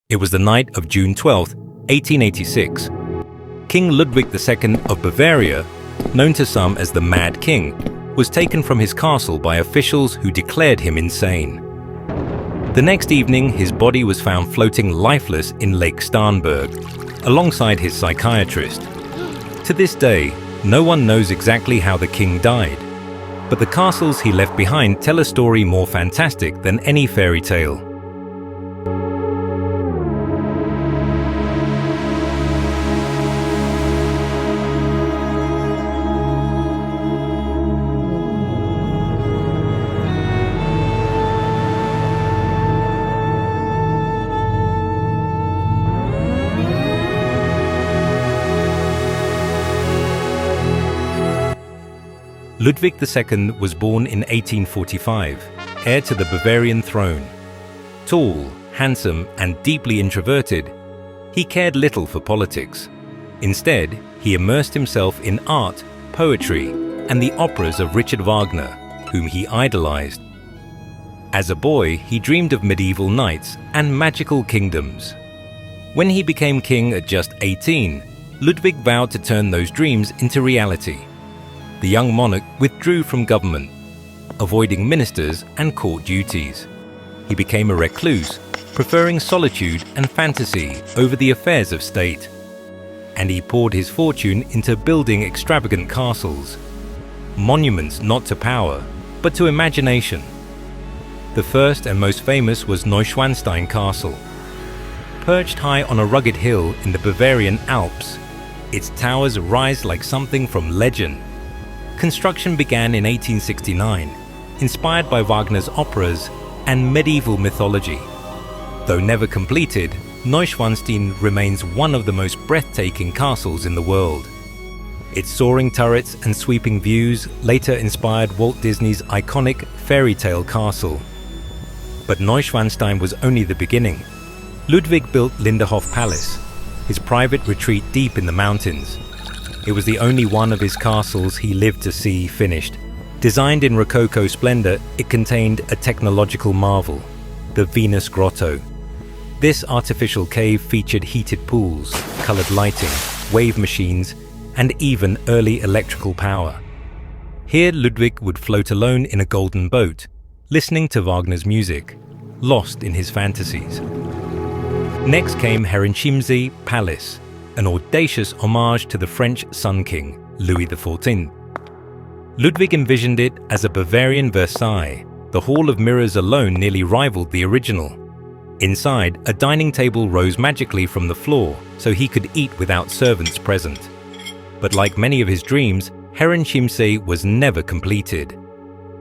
It was the night of June 12, 1886. King Ludwig II of Bavaria, known to some as the Mad King, was taken from his castle by officials who declared him insane. The next evening, his body was found floating lifeless in Lake Starnberg, alongside his psychiatrist. To this day, no one knows exactly how the king died, but the castles he left behind tell a story more fantastic than any fairy tale. Ludwig II was born in 1845, heir to the Bavarian throne. Tall, handsome, and deeply introverted, he cared little for politics. Instead, he immersed himself in art, poetry, and the operas of Richard Wagner, whom he idolized. As a boy, he dreamed of medieval knights and magical kingdoms. When he became king at just 18, Ludwig vowed to turn those dreams into reality. The young monarch withdrew from government, avoiding ministers and court duties. He became a recluse, preferring solitude and fantasy over the affairs of state. And he poured his fortune into building extravagant castles, monuments not to power, but to imagination. The first and most famous was Neuschwanstein Castle. Perched high on a rugged hill in the Bavarian Alps, its towers rise like something from legend. Construction began in 1869, inspired by Wagner's operas and medieval mythology. Though never completed, Neuschwanstein remains one of the most breathtaking castles in the world. Its soaring turrets and sweeping views later inspired Walt Disney's iconic fairy tale castle. But Neuschwanstein was only the beginning. Ludwig built Linderhof Palace, his private retreat deep in the mountains. It was the only one of his castles he lived to see finished. Designed in Rococo splendor, it contained a technological marvel, the Venus Grotto. This artificial cave featured heated pools, colored lighting, wave machines, and even early electrical power. Here Ludwig would float alone in a golden boat, listening to Wagner's music, lost in his fantasies. Next came Herrenchiemsee Palace, an audacious homage to the French Sun King, Louis XIV. Ludwig envisioned it as a Bavarian Versailles. The Hall of Mirrors alone nearly rivaled the original. Inside, a dining table rose magically from the floor, so he could eat without servants present. But like many of his dreams, Herrenchiemsee was never completed.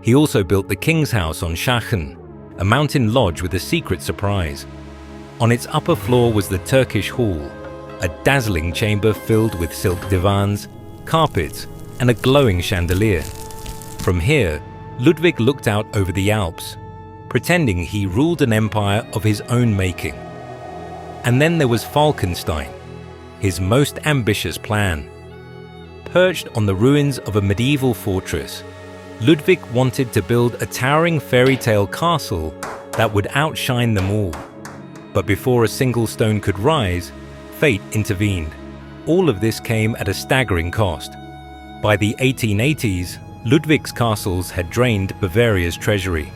He also built the King's House on Schachen, a mountain lodge with a secret surprise. On its upper floor was the Turkish Hall, a dazzling chamber filled with silk divans, carpets, and a glowing chandelier. From here, Ludwig looked out over the Alps, pretending he ruled an empire of his own making. And then there was Falkenstein, his most ambitious plan. Perched on the ruins of a medieval fortress, Ludwig wanted to build a towering fairy tale castle that would outshine them all. But before a single stone could rise, fate intervened. All of this came at a staggering cost. By the 1880s, Ludwig's castles had drained Bavaria's treasury.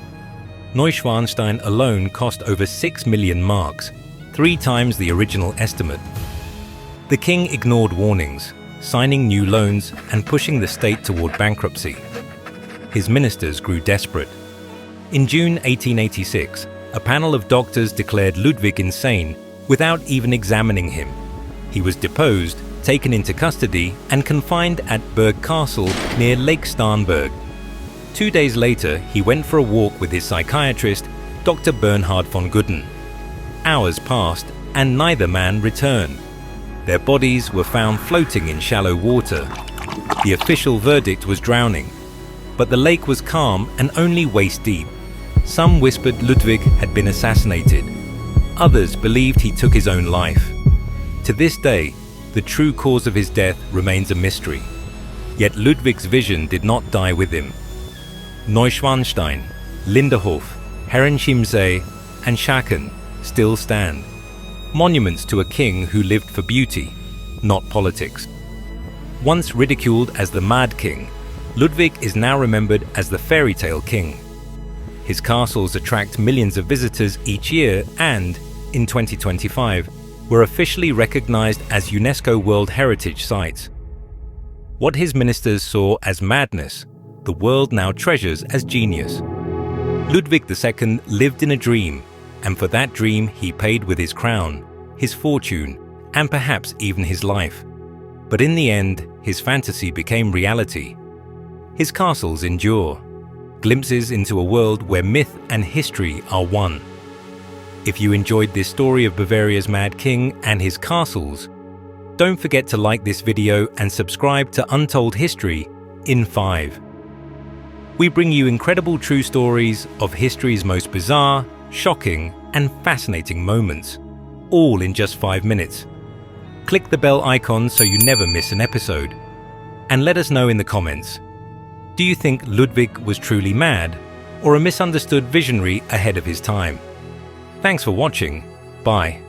Neuschwanstein alone cost over 6 million marks, 3 times the original estimate. The king ignored warnings, signing new loans and pushing the state toward bankruptcy. His ministers grew desperate. In June 1886, a panel of doctors declared Ludwig insane without even examining him. He was deposed, taken into custody, and confined at Berg Castle near Lake Starnberg. 2 days later, he went for a walk with his psychiatrist, Dr. Bernhard von Gudden. Hours passed, and neither man returned. Their bodies were found floating in shallow water. The official verdict was drowning, but the lake was calm and only waist deep. Some whispered Ludwig had been assassinated. Others believed he took his own life. To this day, the true cause of his death remains a mystery. Yet Ludwig's vision did not die with him. Neuschwanstein, Linderhof, Herrenchiemsee, and Schachen still stand. monuments to a king who lived for beauty, not politics. Once ridiculed as the Mad King, Ludwig is now remembered as the fairy tale king. His castles attract millions of visitors each year and, in 2025, were officially recognized as UNESCO World Heritage Sites. What his ministers saw as madness, the world now treasures as genius. Ludwig II lived in a dream, and for that dream he paid with his crown, his fortune, and perhaps even his life. But in the end, his fantasy became reality. His castles endure, glimpses into a world where myth and history are one. If you enjoyed this story of Bavaria's Mad King and his castles, don't forget to like this video and subscribe to Untold History in 5. We bring you incredible true stories of history's most bizarre, shocking, and fascinating moments, all in just 5 minutes. Click the bell icon so you never miss an episode. And let us know in the comments, do you think Ludwig was truly mad or a misunderstood visionary ahead of his time? Thanks for watching. Bye.